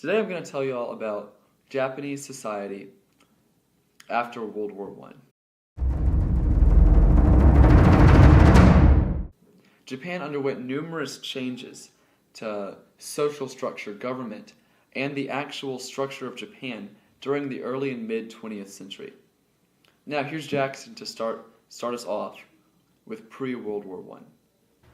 Today I'm going to tell you all about Japanese society after World War I. Japan underwent numerous changes to social structure, government, and the actual structure of Japan during the early and mid 20th century. Now here's Jackson to start us off with pre-World War I.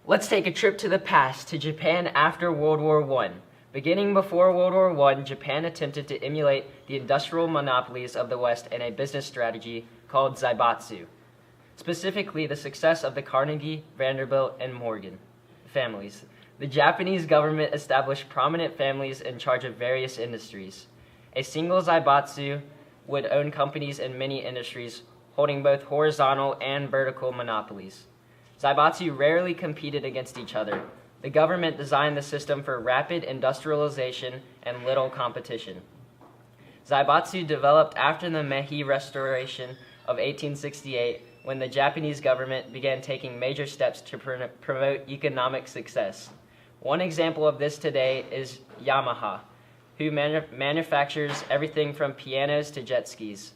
Let's take a trip to the past, to Japan after World War I. Beginning before World War I, Japan attempted to emulate the industrial monopolies of the West in a business strategy called zaibatsu, specifically the success of the Carnegie, Vanderbilt, and Morgan families. The Japanese government established prominent families in charge of various industries. A single zaibatsu would own companies in many industries, holding both horizontal and vertical monopolies. Zaibatsu rarely competed against each other. The government designed the system for rapid industrialization and little competition. Zaibatsu developed after the Meiji Restoration of 1868, when the Japanese government began taking major steps to promote economic success. One example of this today is Yamaha, who manufactures everything from pianos to jet skis.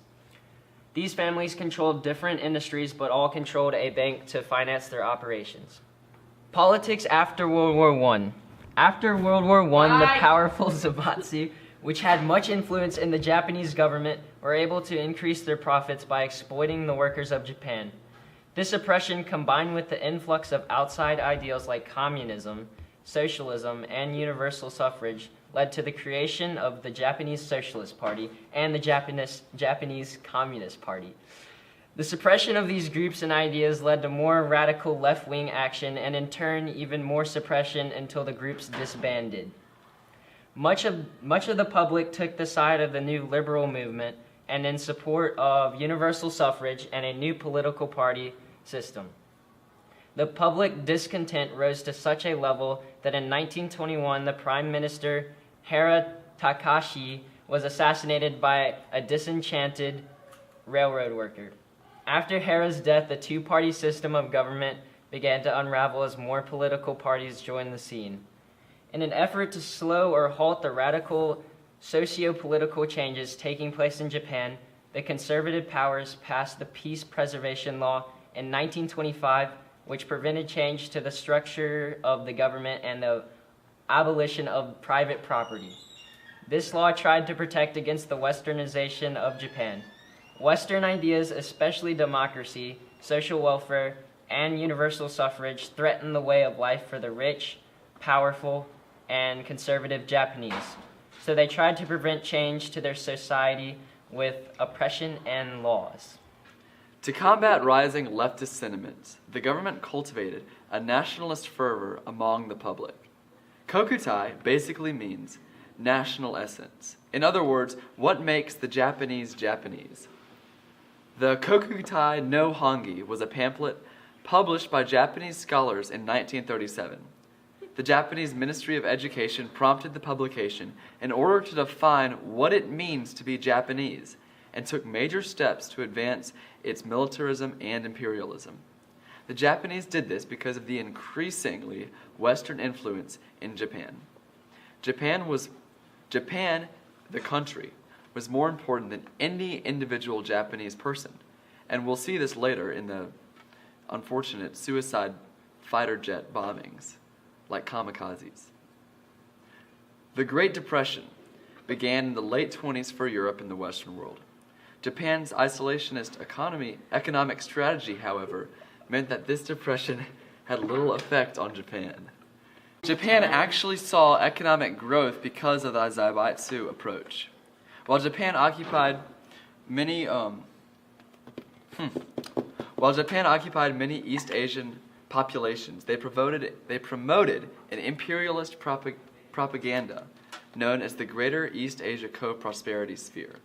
These families controlled different industries, but all controlled a bank to finance their operations. Politics after World War I. After World War I, the powerful zaibatsu, which had much influence in the Japanese government, were able to increase their profits by exploiting the workers of Japan. This oppression, combined with the influx of outside ideals like communism, socialism, and universal suffrage, led to the creation of the Japanese Socialist Party and the Japanese Communist Party. The suppression of these groups and ideas led to more radical left-wing action and in turn even more suppression until the groups disbanded. Much of the public took the side of the new liberal movement and in support of universal suffrage and a new political party system. The public discontent rose to such a level that in 1921 the Prime Minister Hara Takashi was assassinated by a disenchanted railroad worker. After Hara's death, the two-party system of government began to unravel as more political parties joined the scene. In an effort to slow or halt the radical socio-political changes taking place in Japan, the conservative powers passed the Peace Preservation Law in 1925, which prevented change to the structure of the government and the abolition of private property. This law tried to protect against the westernization of Japan. Western ideas, especially democracy, social welfare, and universal suffrage, threatened the way of life for the rich, powerful, and conservative Japanese. So they tried to prevent change to their society with oppression and laws. To combat rising leftist sentiments, the government cultivated a nationalist fervor among the public. Kokutai basically means national essence. In other words, what makes the Japanese Japanese? The Kokutai no Hangi was a pamphlet published by Japanese scholars in 1937. The Japanese Ministry of Education prompted the publication in order to define what it means to be Japanese and took major steps to advance its militarism and imperialism. The Japanese did this because of the increasingly Western influence in Japan. Japan, the country, was more important than any individual Japanese person, and we'll see this later in the unfortunate suicide fighter jet bombings, like kamikazes. The Great Depression began in the late 20s for Europe and the Western world. Japan's isolationist economic strategy, however, meant that this depression had little effect on Japan. Japan actually saw economic growth because of the zaibatsu approach. While Japan occupied many East Asian populations, they promoted an imperialist propaganda known as the Greater East Asia Co-Prosperity Sphere.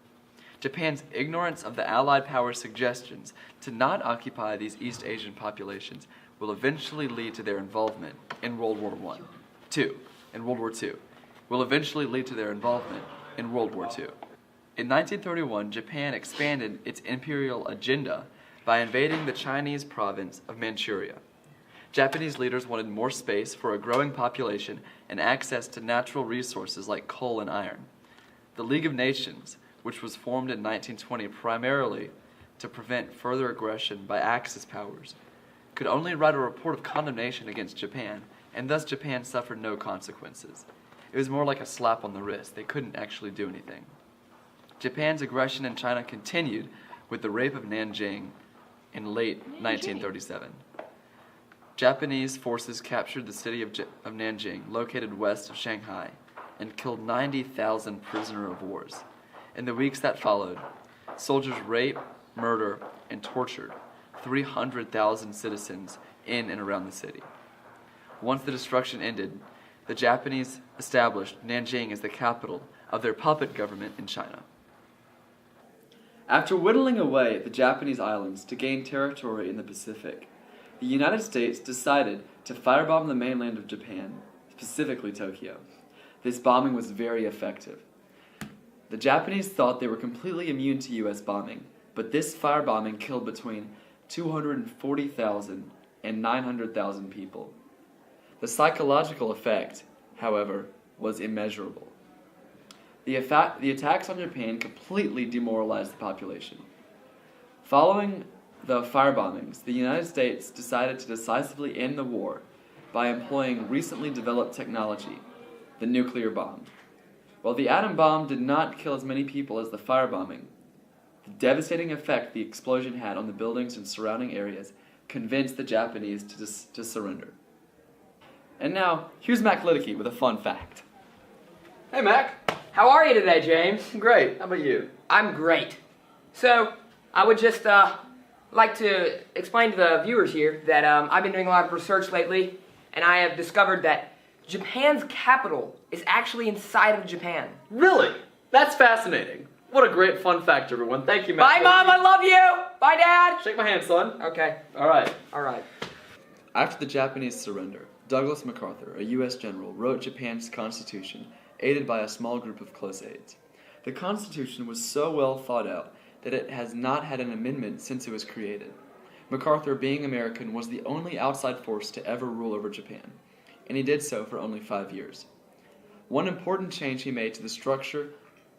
Japan's ignorance of the Allied powers' suggestions to not occupy these East Asian populations will eventually lead to their involvement in World War II. In 1931, Japan expanded its imperial agenda by invading the Chinese province of Manchuria. Japanese leaders wanted more space for a growing population and access to natural resources like coal and iron. The League of Nations, which was formed in 1920 primarily to prevent further aggression by Axis powers, could only write a report of condemnation against Japan, and thus Japan suffered no consequences. It was more like a slap on the wrist. They couldn't actually do anything. Japan's aggression in China continued with the rape of Nanjing in late 1937. Japanese forces captured the city of Nanjing, located west of Shanghai, and killed 90,000 prisoners of war. In the weeks that followed, soldiers raped, murdered, and tortured 300,000 citizens in and around the city. Once the destruction ended, the Japanese established Nanjing as the capital of their puppet government in China. After whittling away at the Japanese islands to gain territory in the Pacific, the United States decided to firebomb the mainland of Japan, specifically Tokyo. This bombing was very effective. The Japanese thought they were completely immune to U.S. bombing, but this firebombing killed between 240,000 and 900,000 people. The psychological effect, however, was immeasurable. The attacks on Japan completely demoralized the population. Following the firebombings, the United States decided to decisively end the war by employing recently developed technology, the nuclear bomb. While the atom bomb did not kill as many people as the firebombing, the devastating effect the explosion had on the buildings and surrounding areas convinced the Japanese to surrender. And now, here's Mac Liddicky with a fun fact. Hey, Mac. How are you today, James? Great, how about you? I'm great. So, I would just like to explain to the viewers here that I've been doing a lot of research lately, and I have discovered that Japan's capital is actually inside of Japan. Really? That's fascinating. What a great fun fact, everyone. Thank you, Mac. Bye, Mom. I love you. Bye, Dad. Shake my hand, son. Okay. All right. All right. After the Japanese surrender, Douglas MacArthur, a U.S. general, wrote Japan's constitution, aided by a small group of close aides. The constitution was so well thought out that it has not had an amendment since it was created. MacArthur, being American, was the only outside force to ever rule over Japan, and he did so for only 5 years. One important change he made to the structure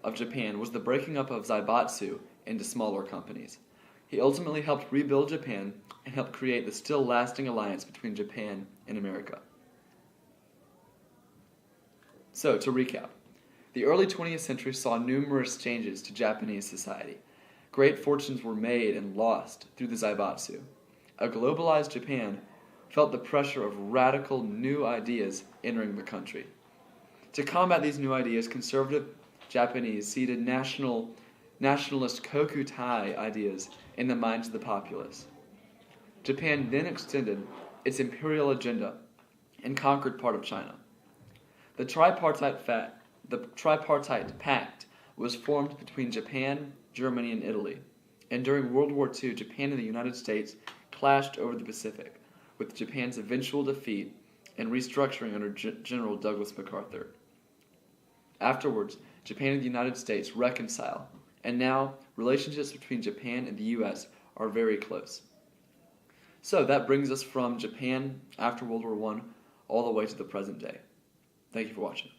of Japan was the breaking up of zaibatsu into smaller companies. He ultimately helped rebuild Japan and helped create the still lasting alliance between Japan and America. So, to recap, the early 20th century saw numerous changes to Japanese society. Great fortunes were made and lost through the zaibatsu. A globalized Japan felt the pressure of radical new ideas entering the country. To combat these new ideas, conservative Japanese seeded nationalist kokutai ideas in the minds of the populace. Japan then extended its imperial agenda and conquered part of China. The tripartite pact was formed between Japan, Germany, and Italy, and during World War II, Japan and the United States clashed over the Pacific, with Japan's eventual defeat and restructuring under General Douglas MacArthur. Afterwards, Japan and the United States reconcile, and now relationships between Japan and the U.S. are very close. So that brings us from Japan after World War I all the way to the present day. Thank you for watching.